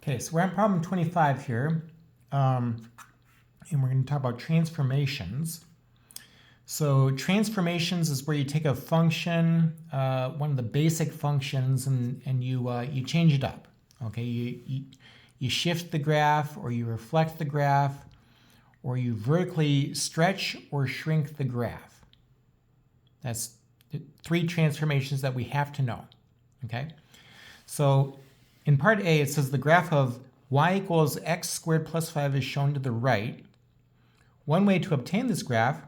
Okay, so we're on problem 25 here, and we're going to talk about transformations. So transformations is where you take a function, one of the basic functions, and you change it up. Okay, you shift the graph, or you reflect the graph, or you vertically stretch or shrink the graph. That's three transformations that we have to know. Okay, so in part A, it says the graph of y equals x squared plus 5 is shown to the right. One way to obtain this graph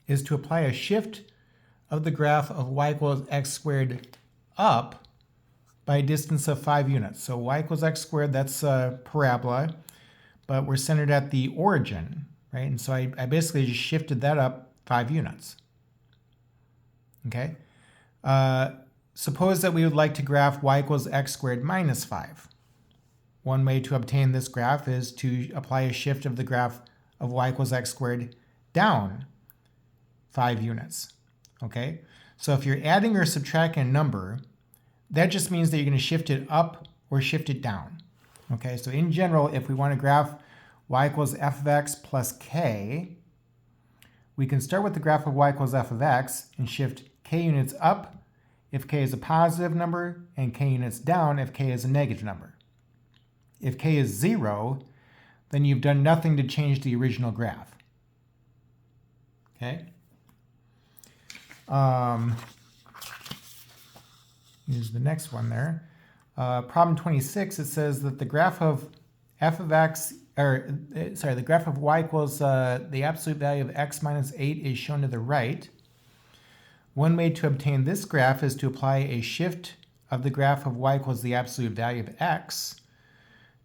is to apply a shift of the graph of y equals x squared up by a distance of 5 units. So y equals x squared, that's a parabola, but we're centered at the origin, right? And so I basically just shifted that up 5 units. Okay? Suppose that we would like to graph y equals x squared minus 5. One way to obtain this graph is to apply a shift of the graph of y equals x squared down 5 units. Okay? So if you're adding or subtracting a number, that just means that you're going to shift it up or shift it down. Okay? So in general, if we want to graph y equals f of x plus k, we can start with the graph of y equals f of x and shift k units up if k is a positive number, and k units down if k is a negative number. If k is 0, then you've done nothing to change the original graph. Okay? Here's the next one there. Problem 26, it says that the graph of f of x, the graph of y equals the absolute value of x minus 8 is shown to the right. One way to obtain this graph is to apply a shift of the graph of y equals the absolute value of x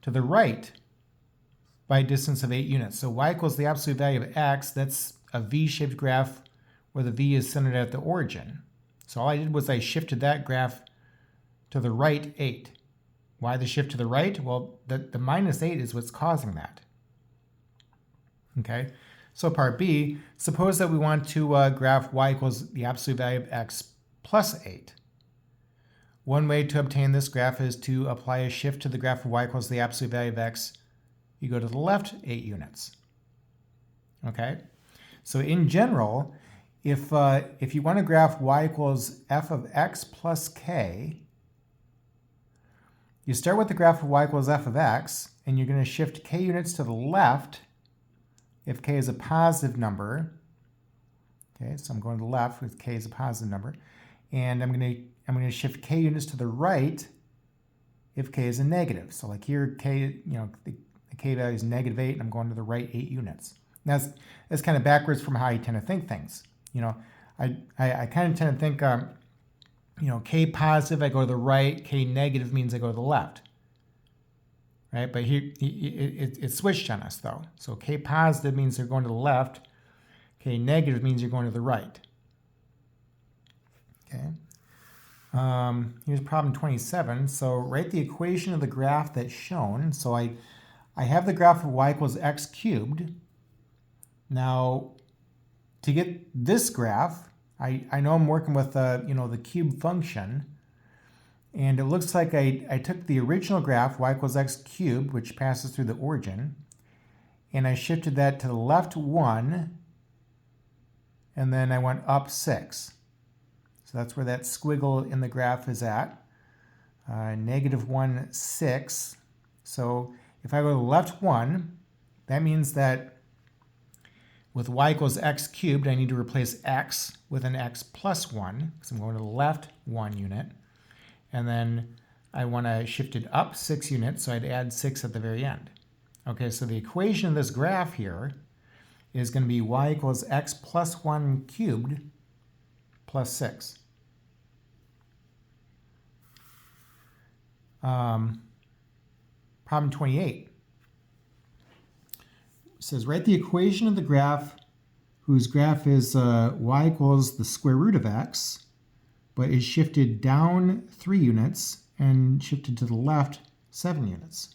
to the right by a distance of 8 units. So y equals the absolute value of x, that's a v-shaped graph where the v is centered at the origin. So all I did was I shifted that graph to the right 8. Why the shift to the right? Well, the minus 8 is what's causing that. Okay? So part B, suppose that we want to graph y equals the absolute value of x plus 8. One way to obtain this graph is to apply a shift to the graph of y equals the absolute value of x. You go to the left 8 units. Okay? So in general, if you want to graph y equals f of x plus k, you start with the graph of y equals f of x, and you're going to shift k units to the left if k is a positive number. Okay, so I'm going to the left with k is a positive number. And I'm going to shift k units to the right if k is a negative. So like here, k, the k value is negative 8, and I'm going to the right 8 units. Now that's kind of backwards from how I tend to think things. I kind of tend to think, k positive, I go to the right, k negative means I go to the left. Right? But here, it switched on us, though. So k positive means they're going to the left. K negative means you're going to the right. Okay. Here's problem 27. So write the equation of the graph that's shown. So I have the graph of y equals x cubed. Now, to get this graph, I know I'm working with the cube function. And it looks like I took the original graph, y equals x cubed, which passes through the origin, and I shifted that to the left 1, and then I went up 6. So that's where that squiggle in the graph is at, negative 1, 6. So if I go to the left 1, that means that with y equals x cubed, I need to replace x with an x plus 1, because I'm going to the left 1 unit. And then I want to shift it up 6 units, so I'd add 6 at the very end. Okay, so the equation of this graph here is going to be y equals x plus 1 cubed plus 6. Problem 28. It says, write the equation of the graph whose graph is y equals the square root of x, but is shifted down 3 units and shifted to the left 7 units.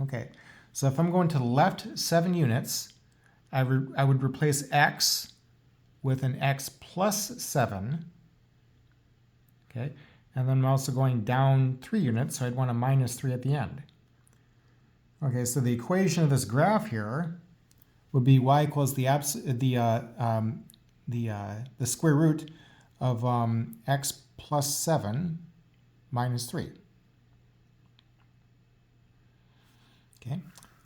Okay, so if I'm going to the left 7 units, I would replace x with an x plus 7. Okay, and then I'm also going down 3 units, so I'd want a minus 3 at the end. Okay, so the equation of this graph here would be y equals the square root of x plus 7 minus 3. Okay.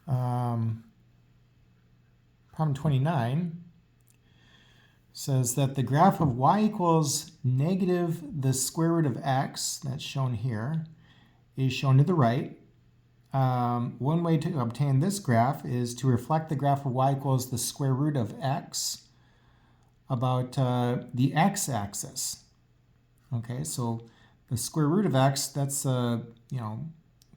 Problem 29 says that the graph of y equals negative the square root of x, that's shown here, is shown to the right. One way to obtain this graph is to reflect the graph of y equals the square root of x about the x-axis. Okay, so the square root of x, that's a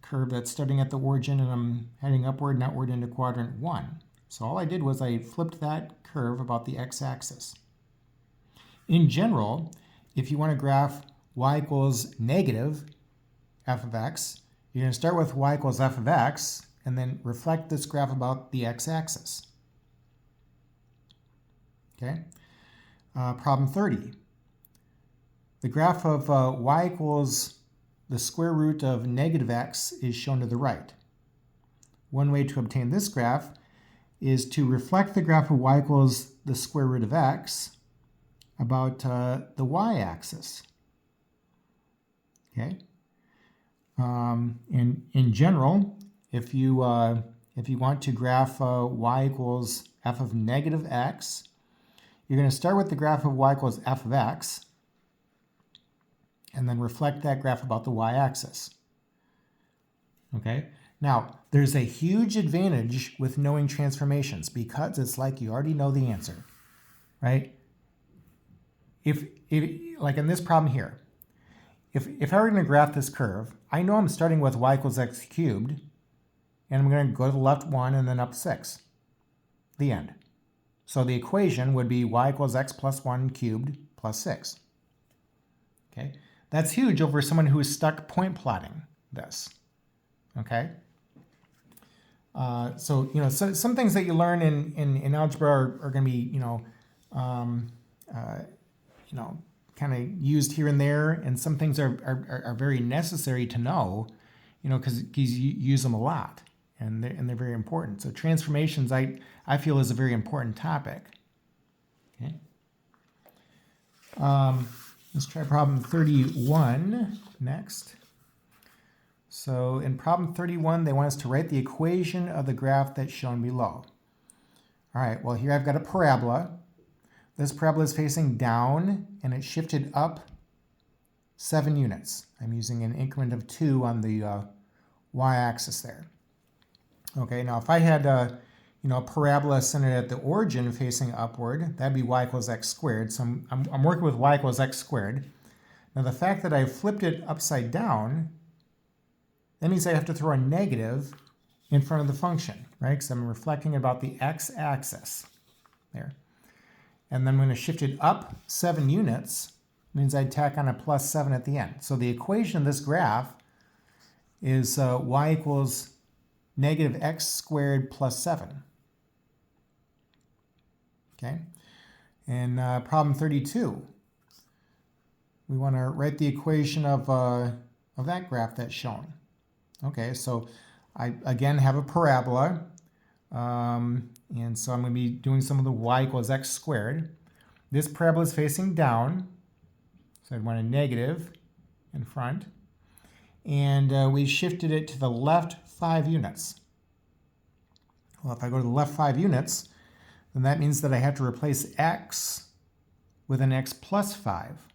curve that's starting at the origin and I'm heading upward and outward into quadrant 1. So all I did was I flipped that curve about the x-axis. In general, if you want to graph y equals negative f of x, you're going to start with y equals f of x and then reflect this graph about the x-axis. Okay. Problem 30. The graph of y equals the square root of negative x is shown to the right. One way to obtain this graph is to reflect the graph of y equals the square root of x about the y-axis. Okay. In general, if you want to graph y equals f of negative x, you're going to start with the graph of y equals f of x and then reflect that graph about the y-axis. Okay. Now, there's a huge advantage with knowing transformations because it's like you already know the answer, right? If like in this problem here, if I were going to graph this curve, I know I'm starting with y equals x cubed, and I'm going to go to the left 1 and then up 6. The end. So the equation would be y equals x plus 1 cubed plus 6. Okay, that's huge over someone who is stuck point plotting this. Okay. So some things that you learn in algebra are going to be kind of used here and there, and some things are very necessary to know, because you use them a lot, and they're very important. So transformations, I feel, is a very important topic. Okay. Let's try problem 31 next. So in problem 31, they want us to write the equation of the graph that's shown below. All right, well, here I've got a parabola. This parabola is facing down, and it's shifted up 7 units. I'm using an increment of 2 on the y-axis there. Okay, now if I had a parabola centered at the origin facing upward, that'd be y equals x squared. So I'm working with y equals x squared. Now the fact that I flipped it upside down, that means I have to throw a negative in front of the function, right? Because I'm reflecting about the x-axis there. And then I'm going to shift it up 7 units, means I'd tack on a plus 7 at the end. So the equation of this graph is y equals negative x squared plus 7. Okay. And problem 32, we want to write the equation of that graph that's shown. Okay, so I again have a parabola. And so I'm going to be doing some of the y equals x squared. This parabola is facing down, so I'd want a negative in front. And we shifted it to the left 5 units. Well, if I go to the left 5 units, then that means that I have to replace x with an x plus 5.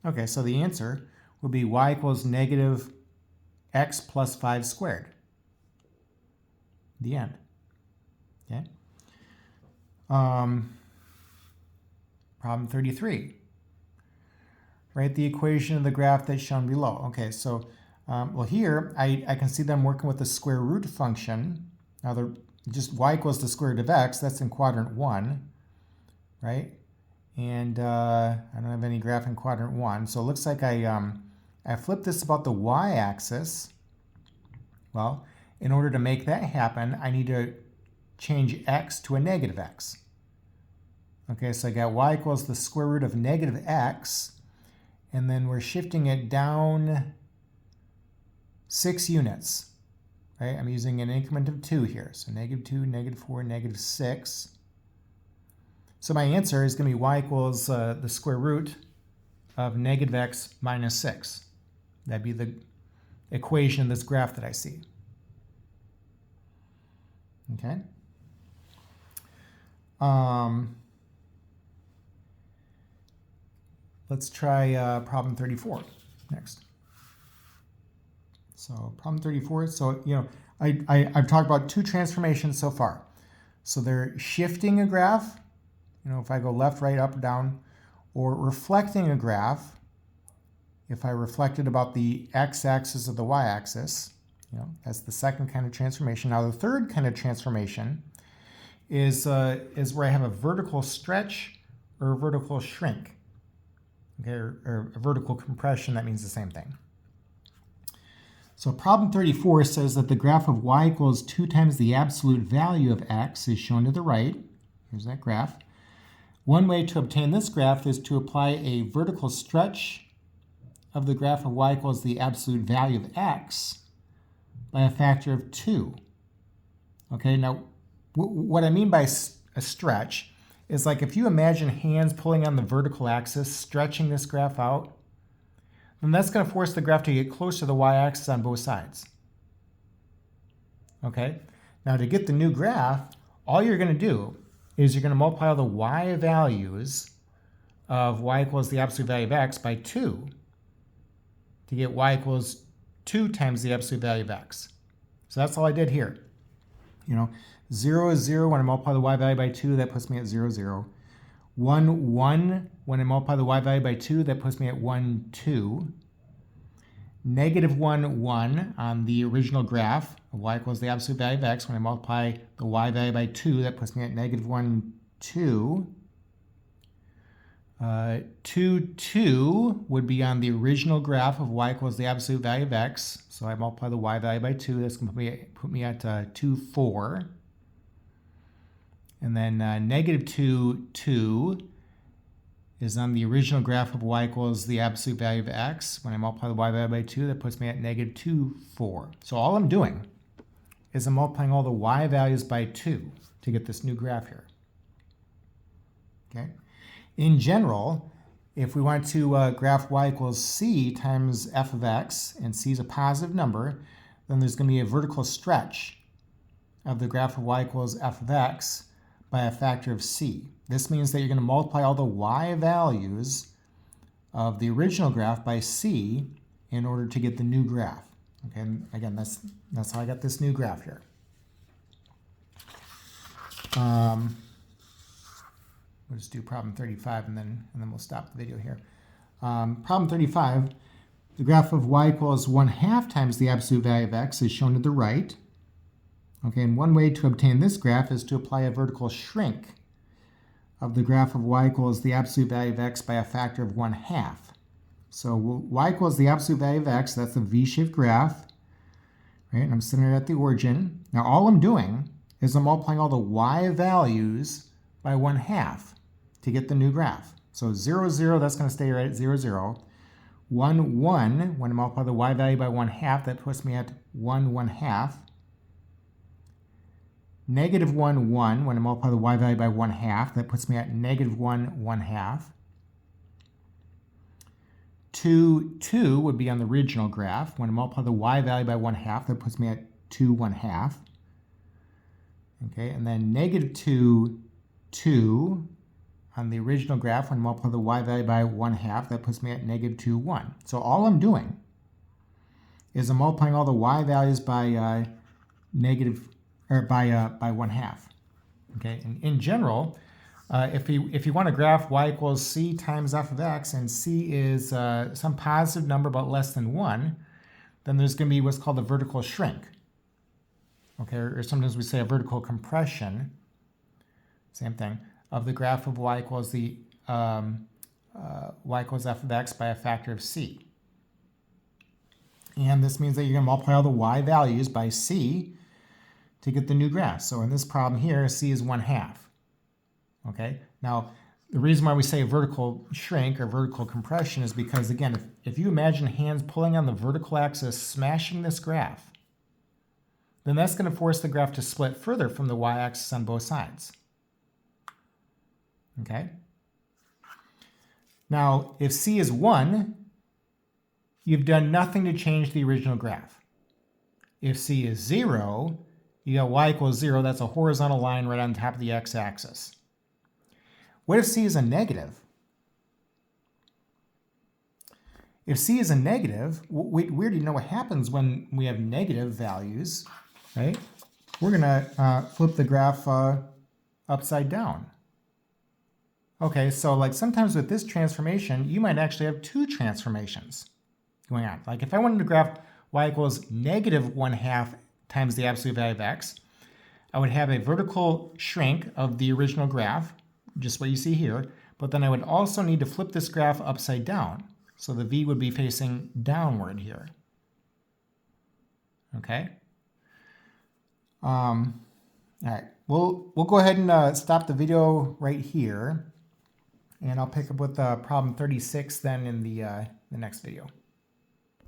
Okay, so the answer will be y equals negative x plus 5 squared. The end. Okay. Problem 33. Write the equation of the graph that's shown below. Okay, so well, here I can see them working with the square root function. Now just y equals the square root of x. That's in quadrant 1, right? And I don't have any graph in quadrant 1, so it looks like I flipped this about the y-axis. Well, in order to make that happen, I need to change x to a negative x. Okay, so I got y equals the square root of negative x, and then we're shifting it down 6 units, right? I'm using an increment of 2 here. So -2, -4, -6. So my answer is going to be y equals the square root of -x minus 6. That'd be the equation of this graph that I see. Okay. Let's try problem 34 next. So problem 34, so, I've talked about 2 transformations so far. So they're shifting a graph, if I go left, right, up, down, or reflecting a graph, if I reflected about the x-axis of the y-axis, that's the second kind of transformation. Now the third kind of transformation is where I have a vertical stretch or a vertical shrink. Okay, or a vertical compression, that means the same thing. So problem 34 says that the graph of y equals 2 times the absolute value of x is shown to the right. Here's that graph. One way to obtain this graph is to apply a vertical stretch of the graph of y equals the absolute value of x by a factor of 2. Okay, now what I mean by a stretch is like if you imagine hands pulling on the vertical axis, stretching this graph out, then that's going to force the graph to get close to the y-axis on both sides. Okay, now to get the new graph, all you're going to do is you're going to multiply all the y values of y equals the absolute value of x by 2 to get y equals 2 times the absolute value of x. So that's all I did here. 0 is 0. When I multiply the y value by 2, that puts me at 0, 0. 1, 1. When I multiply the y value by 2, that puts me at 1, 2. -1, 1 on the original graph of y equals the absolute value of x. When I multiply the y value by 2, that puts me at -1, 2. 2, 2 would be on the original graph of y equals the absolute value of x. So I multiply the y value by 2. That's going to put me at 2, 4. And then -2, 2 is on the original graph of y equals the absolute value of x. When I multiply the y value by 2, that puts me at -2, 4. So all I'm doing is I'm multiplying all the y values by 2 to get this new graph here. Okay. In general, if we want to graph y equals c times f of x, and c is a positive number, then there's going to be a vertical stretch of the graph of y equals f of x by a factor of c. This means that you're going to multiply all the y values of the original graph by c in order to get the new graph. Okay, and again, that's how I got this new graph here. We'll just do problem 35 and then we'll stop the video here. Problem 35, the graph of y equals 1/2 times the absolute value of x is shown to the right. Okay, and one way to obtain this graph is to apply a vertical shrink of the graph of y equals the absolute value of x by a factor of 1/2. So y equals the absolute value of x, that's a v-shaped graph, right? And I'm centered at the origin. Now all I'm doing is I'm multiplying all the y values by 1/2 to get the new graph. So 0, 0, that's going to stay right at 0, 0. 1, 1, when I multiply the y value by 1/2, that puts me at 1, 1/2. -1, 1, when I multiply the y value by 1/2, that puts me at -1, 1/2. 2, 2 would be on the original graph. When I multiply the y value by 1/2, that puts me at 2, 1/2. Okay, and then -2, 2 on the original graph. When I multiply the y value by 1/2, that puts me at -2, 1. So all I'm doing is I'm multiplying all the y values by by 1/2. Okay, and in general, if you want to graph y equals c times f of x, and c is some positive number but less than 1, then there's going to be what's called a vertical shrink. Okay, or sometimes we say a vertical compression, same thing, of the graph of y equals the y equals f of x by a factor of c. And this means that you're going to multiply all the y values by c to get the new graph. So in this problem here, c is 1/2. Okay, now the reason why we say vertical shrink or vertical compression is because, again, if you imagine hands pulling on the vertical axis, smashing this graph, then that's going to force the graph to split further from the y-axis on both sides. Okay? Now, if c is 1, you've done nothing to change the original graph. If c is 0, you got y equals 0. That's a horizontal line right on top of the x-axis. What if c is a negative? If c is a negative, we already know what happens when we have negative values, right? We're going to flip the graph upside down. Okay, so like sometimes with this transformation, you might actually have two transformations going on. Like if I wanted to graph y equals negative 1/2 times the absolute value of x, I would have a vertical shrink of the original graph, just what you see here, but then I would also need to flip this graph upside down. So the v would be facing downward here. Okay? All right, we'll go ahead and stop the video right here, and I'll pick up with problem 36 then in the next video.